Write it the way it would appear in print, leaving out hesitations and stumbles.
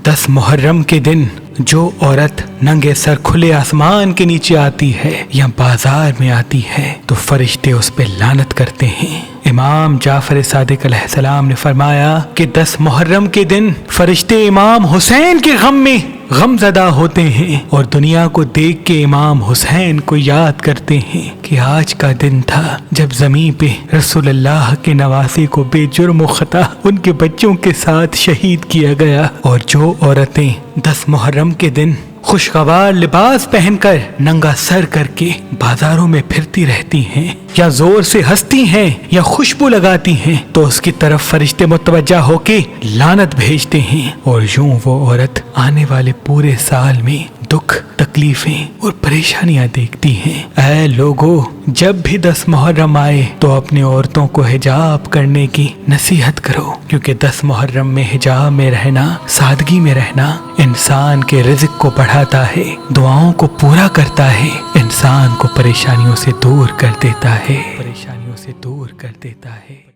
10 محرم کے دن جو عورت ننگے سر کھلے آسمان کے نیچے آتی ہے یا بازار میں آتی ہے تو فرشتے اس پہ لعنت کرتے ہیں۔ امام جعفر صادق علیہ السلام نے فرمایا کہ 10 محرم کے دن فرشتے امام حسین کے غم میں غم زدہ ہوتے ہیں اور دنیا کو دیکھ کے امام حسین کو یاد کرتے ہیں کہ آج کا دن تھا جب زمین پہ رسول اللہ کے نواسے کو بے جرم و خطا ان کے بچوں کے ساتھ شہید کیا گیا۔ اور جو عورتیں 10 محرم کے دن خوشگوار لباس پہن کر ننگا سر کر کے بازاروں میں پھرتی رہتی ہیں یا زور سے ہنستی ہیں یا خوشبو لگاتی ہیں تو اس کی طرف فرشتے متوجہ ہو کے لعنت بھیجتے ہیں، اور یوں وہ عورت آنے والے پورے سال میں دکھ، تکلیفیں اور پریشانیاں دیکھتی ہیں۔ اے لوگو، جب بھی 10 محرم آئے تو اپنے عورتوں کو حجاب کرنے کی نصیحت کرو، کیونکہ 10 محرم میں حجاب میں رہنا، سادگی میں رہنا انسان کے رزق کو بڑھاتا ہے، دعاؤں کو پورا کرتا ہے، انسان کو پریشانیوں سے دور کر دیتا ہے۔